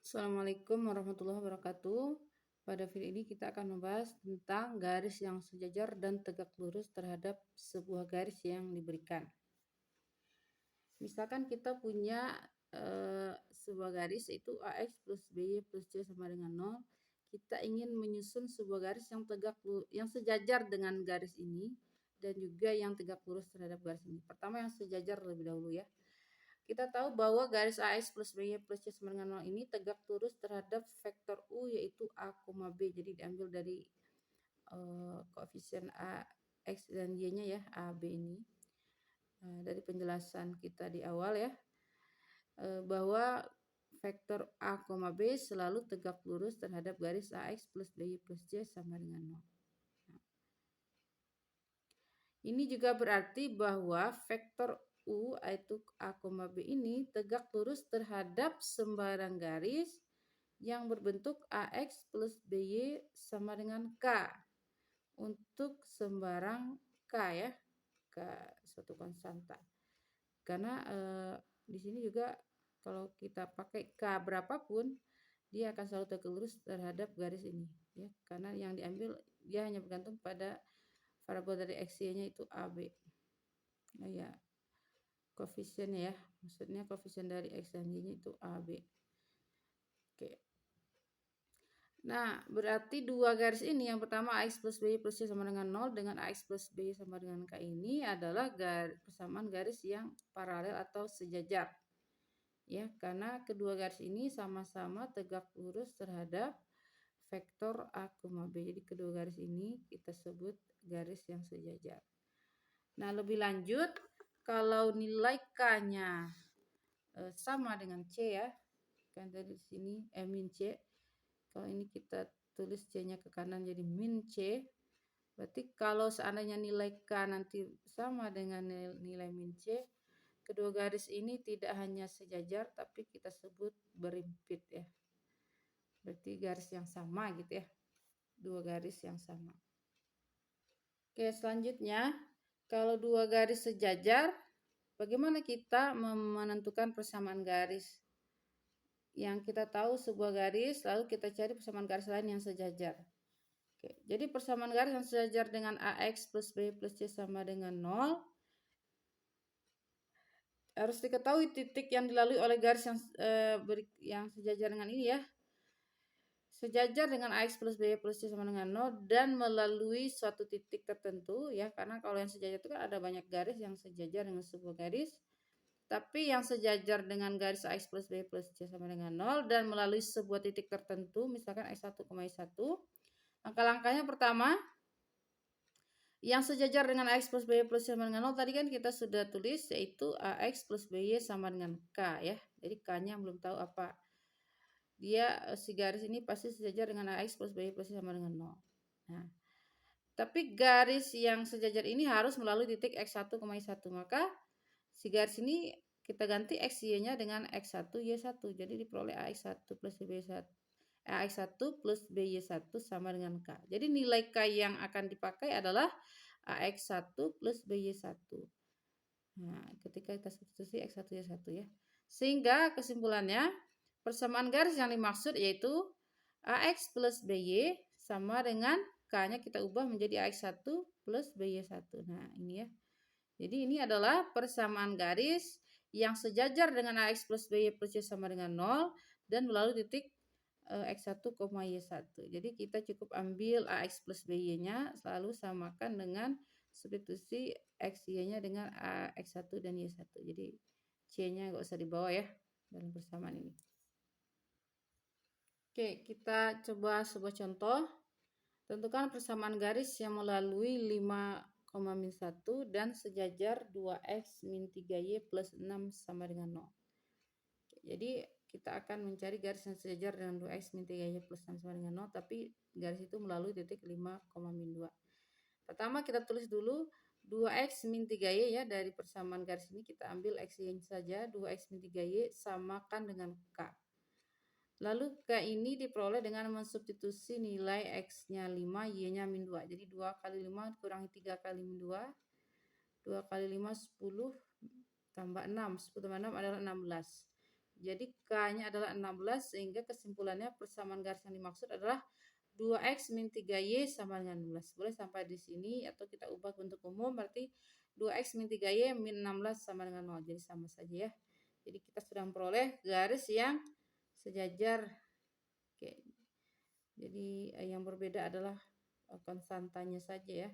Assalamualaikum warahmatullahi wabarakatuh. Pada video ini kita akan membahas tentang garis yang sejajar dan tegak lurus terhadap sebuah garis yang diberikan. Misalkan kita punya sebuah garis yaitu AX plus BY plus C sama dengan 0. Kita ingin menyusun sebuah garis yang sejajar dengan garis ini dan juga yang tegak lurus terhadap garis ini. Pertama yang sejajar lebih dahulu ya. Kita tahu bahwa garis AX plus BY plus C sama dengan 0 ini tegak lurus terhadap vektor U yaitu A, B. Jadi diambil dari koefisien A, X dan Y-nya ya, A, B ini. Dari penjelasan kita di awal ya, bahwa vektor A, B selalu tegak lurus terhadap garis AX plus BY plus C sama dengan 0. Ini juga berarti bahwa vektor U yaitu A, B ini tegak lurus terhadap sembarang garis yang berbentuk AX plus BY sama dengan K untuk sembarang K ya, K suatu konstanta. Karena di sini juga kalau kita pakai K berapapun dia akan selalu tegak lurus terhadap garis ini ya, karena yang diambil dia hanya bergantung pada variabel dari X-Y-nya itu AB. Nah ya, koefisien ya, maksudnya koefisien dari X dan Y-nya itu AB. Oke. Nah, berarti dua garis ini, yang pertama AX plus BY plus C sama dengan 0 dengan AX plus BY sama dengan K ini adalah persamaan garis yang paralel atau sejajar. Ya, karena kedua garis ini sama-sama tegak lurus terhadap vektor A, B. Jadi kedua garis ini kita sebut garis yang sejajar. Nah, lebih lanjut, kalau nilai K-nya sama dengan C ya, kan dari sini min C. Kalau ini kita tulis C-nya ke kanan jadi min C. Berarti kalau seandainya nilai K nanti sama dengan nilai min C, kedua garis ini tidak hanya sejajar tapi kita sebut berimpit ya. Berarti garis yang sama gitu ya. Dua garis yang sama. Oke, selanjutnya kalau dua garis sejajar, bagaimana kita menentukan persamaan garis? Yang kita tahu sebuah garis, lalu kita cari persamaan garis lain yang sejajar. Oke, jadi persamaan garis yang sejajar dengan AX plus B plus C sama dengan 0. Harus diketahui titik yang dilalui oleh garis yang sejajar dengan ini ya. Sejajar dengan AX plus B plus C sama dengan 0 dan melalui suatu titik tertentu ya. Karena kalau yang sejajar itu kan ada banyak garis yang sejajar dengan sebuah garis. Tapi yang sejajar dengan garis AX plus B plus C sama dengan 0 dan melalui sebuah titik tertentu, misalkan X1, Y1. Langkah-langkahnya pertama, yang sejajar dengan AX plus BY plus C sama dengan 0 tadi kan kita sudah tulis yaitu AX plus BY sama dengan K ya. Jadi K-nya belum tahu apa. Dia si garis ini pasti sejajar dengan AX plus BY plus C sama dengan 0. Nah, tapi garis yang sejajar ini harus melalui titik X1, Y1. Maka si garis ini kita ganti XY-nya dengan X1, Y1. Jadi diperoleh AX1 plus BY1. AX1 plus BY1 sama dengan K. Jadi nilai K yang akan dipakai adalah AX1 plus BY1. Nah, ketika kita substitusi X1, Y1 ya. Sehingga kesimpulannya, persamaan garis yang dimaksud yaitu AX plus BY sama dengan K-nya kita ubah menjadi AX1 plus BY1. Nah, ini ya. Jadi ini adalah persamaan garis yang sejajar dengan AX plus BY plus C sama dengan 0 dan melalui titik X1, Y1. Jadi kita cukup ambil AX plus BY-nya selalu samakan dengan substitusi XY-nya dengan X1 dan Y1. Jadi C-nya nggak usah dibawa ya dalam persamaan ini. Oke, kita coba sebuah contoh. Tentukan persamaan garis yang melalui 5,-1 dan sejajar 2x min 3y plus 6 sama dengan 0. Jadi kita akan mencari garis yang sejajar dengan 2x min 3y plus 6 sama dengan 0, tapi garis itu melalui titik 5,-2. Pertama kita tulis dulu 2x min 3y ya, dari persamaan garis ini kita ambil x-y saja, 2x min 3y samakan dengan k. Lalu K ini diperoleh dengan mensubstitusi nilai X-nya 5, Y-nya min 2. Jadi 2 kali 5 kurangi 3 kali min 2. 2 kali 5, 10 tambah 6. 10 tambah 6 adalah 16. Jadi K-nya adalah 16 sehingga kesimpulannya persamaan garis yang dimaksud adalah 2X min 3Y sama dengan 16. Boleh sampai di sini atau kita ubah bentuk umum berarti 2X min 3Y min 16 sama dengan 0. Jadi sama saja ya. Jadi kita sudah memperoleh garis yang sejajar. Oke. Jadi yang berbeda adalah konstantanya saja ya.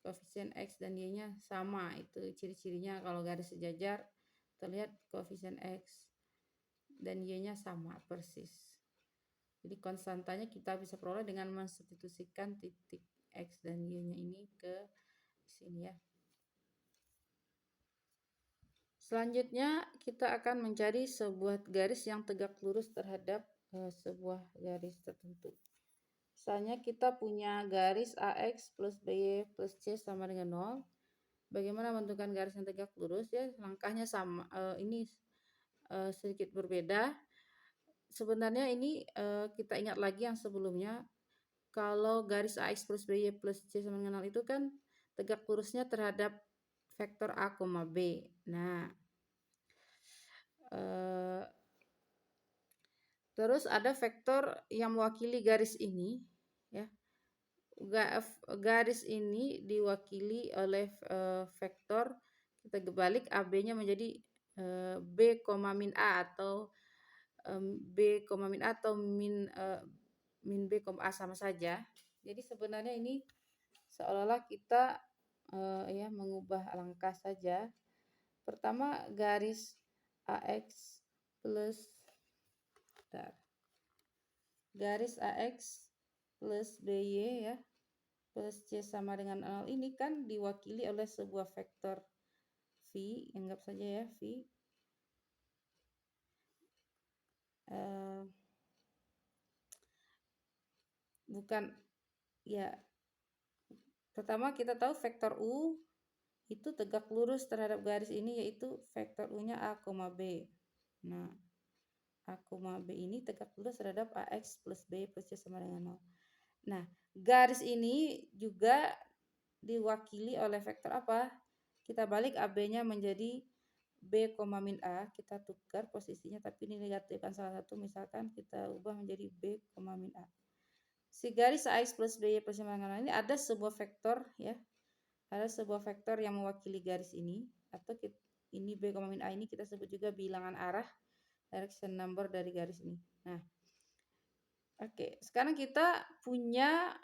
Koefisien X dan Y-nya sama. Itu ciri-cirinya kalau garis sejajar terlihat koefisien X dan Y-nya sama persis. Jadi konstantanya kita bisa peroleh dengan mensubstitusikan titik X dan Y-nya ini ke sini ya. Selanjutnya kita akan mencari sebuah garis yang tegak lurus terhadap sebuah garis tertentu. Misalnya kita punya garis AX plus BY plus C sama dengan 0. Bagaimana menentukan garis yang tegak lurus ya? Langkahnya sama. Ini sedikit berbeda. Sebenarnya ini kita ingat lagi yang sebelumnya. Kalau garis AX plus BY plus C sama dengan 0 itu kan tegak lurusnya terhadap vektor A, B. Nah, terus ada vektor yang mewakili garis ini ya. Garis ini diwakili oleh vektor, kita balik AB-nya menjadi B, min A atau B, min A atau min B, A sama saja. Jadi sebenarnya ini seolah-olah kita ya mengubah langkah saja. Pertama garis AX plus garis AX plus BY ya plus C sama dengan 0 ini kan diwakili oleh sebuah vektor V, anggap saja ya V. Bukan ya, pertama kita tahu vektor U itu tegak lurus terhadap garis ini, yaitu vektor U-nya A, B. Nah, A, B ini tegak lurus terhadap AX plus B plus C sama dengan 0. Nah, garis ini juga diwakili oleh vektor apa? Kita balik AB-nya menjadi B, min A. Kita tukar posisinya, tapi ini negatifkan salah satu. Misalkan kita ubah menjadi B, min A. Si garis AX plus BY plus C sama dengan 0 ini ada sebuah vektor ya. Ada sebuah vektor yang mewakili garis ini, atau ini B, min A ini kita sebut juga bilangan arah, direction number dari garis ini. Nah, oke, sekarang kita punya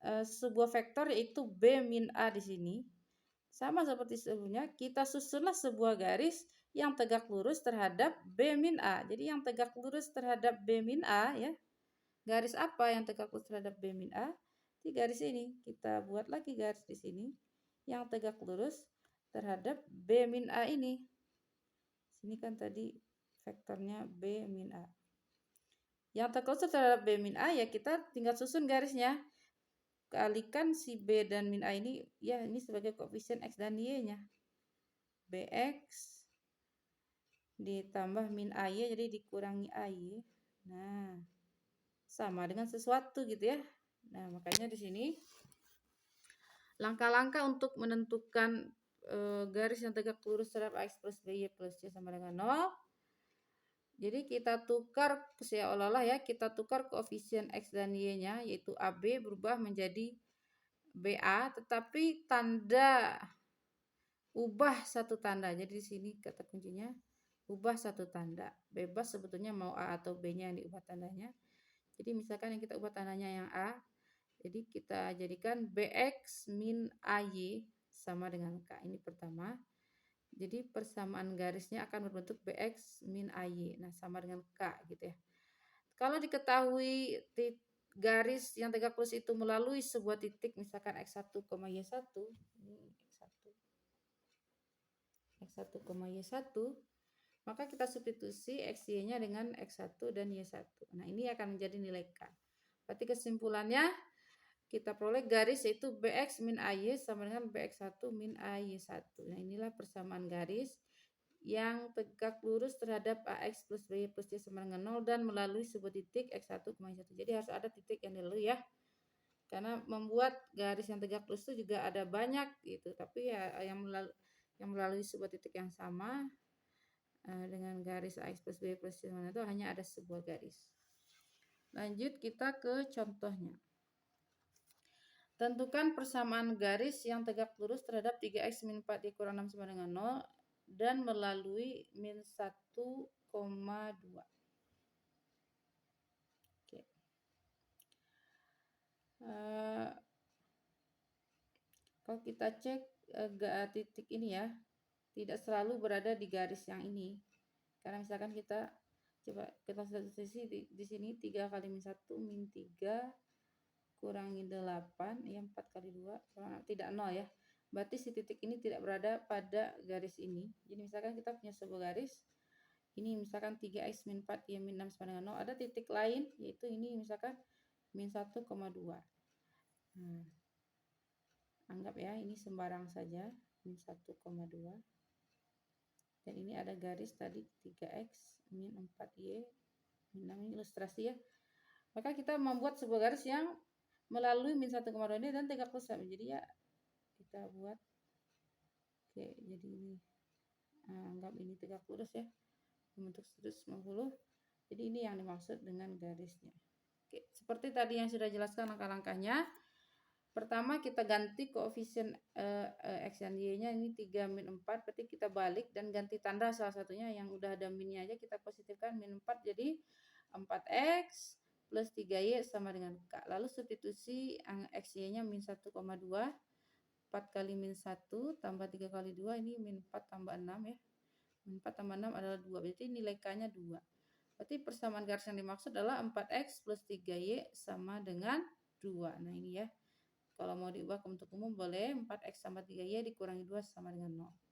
sebuah vektor yaitu B min A di sini. Sama seperti sebelumnya, kita susunlah sebuah garis yang tegak lurus terhadap B min A. Jadi yang tegak lurus terhadap B min A ya. Garis apa yang tegak lurus terhadap B min A? Di garis ini. Kita buat lagi garis di sini yang tegak lurus terhadap B min A ini. Sini kan tadi vektornya B min A. Yang tegak lurus terhadap B min A ya kita tinggal susun garisnya. Kalikan si B dan min A ini, ya ini sebagai koefisien X dan Y-nya. BX ditambah min AY jadi dikurangi AY. Nah, sama dengan sesuatu gitu ya. Nah, makanya di sini langkah-langkah untuk menentukan garis yang tegak lurus terhadap X plus BY plus C sama dengan 0. Jadi kita tukar seolah-olah ya, kita tukar koefisien X dan Y-nya yaitu AB berubah menjadi BA, tetapi tanda ubah satu tanda. Jadi di sini kata kuncinya ubah satu tanda. Bebas sebetulnya mau A atau B-nya yang diubah tandanya. Jadi misalkan yang kita ubah tandanya yang A, jadi kita jadikan BX min AY sama dengan K. Ini pertama. Jadi persamaan garisnya akan berbentuk BX min AY. Nah, sama dengan K gitu ya. Kalau diketahui garis yang tegak lurus itu melalui sebuah titik, misalkan X1, Y1, X1, Y1, maka kita substitusi XY-nya dengan X1 dan Y1. Nah, ini akan menjadi nilai K. Berarti kesimpulannya kita peroleh garis yaitu BX min AY sama dengan BX1 min AY1. Nah, inilah persamaan garis yang tegak lurus terhadap AX plus BY plus C sama dengan 0 dan melalui sebuah titik X1, Y1. Jadi harus ada titik yang dilalui ya. Karena membuat garis yang tegak lurus itu juga ada banyak gitu, tapi ya yang melalui sebuah titik yang sama dengan garis AX plus B plus C itu hanya ada sebuah garis. Lanjut kita ke contohnya. Tentukan persamaan garis yang tegak lurus terhadap 3x min 4y kurang 6 sama dengan 0 dan melalui min 1,2. Oke. Kalau kita cek titik ini ya, tidak selalu berada di garis yang ini. Karena misalkan kita coba kita substitusi di sini 3 kali min 1 min 3 kurangi 8 ya 4 kali 2 tidak 0 ya. Berarti si titik ini tidak berada pada garis ini. Jadi misalkan kita punya sebuah garis ini misalkan 3x min 4 ya min 6 sama dengan 0, ada titik lain yaitu ini misalkan min 1,2. Nah, anggap ya ini sembarang saja min 1,2. Dan ini ada garis tadi 3x min 4y min 6, ini ilustrasi ya. Maka kita membuat sebuah garis yang melalui min 1,2 ini dan tegak lurus. Jadi ya kita buat oke, jadi ini anggap ini tegak lurus ya, membentuk 190. Jadi ini yang dimaksud dengan garisnya. Oke, seperti tadi yang sudah jelaskan langkah-langkahnya. Pertama kita ganti koefisien x dan y-nya ini 3 min 4, berarti kita balik dan ganti tanda salah satunya yang udah ada minnya aja kita positifkan min 4 jadi 4x plus 3y sama dengan K. Lalu substitusi x y-nya min 1,2, 4 kali min 1 tambah 3 kali 2 ini min 4 tambah 6 ya. Min 4 tambah 6 adalah 2, berarti nilai K-nya 2. Berarti persamaan garis yang dimaksud adalah 4x plus 3y sama dengan 2. Nah ini ya. Kalau mau diubah ke bentuk umum boleh 4x tambah 3y dikurangi 2 sama dengan 0.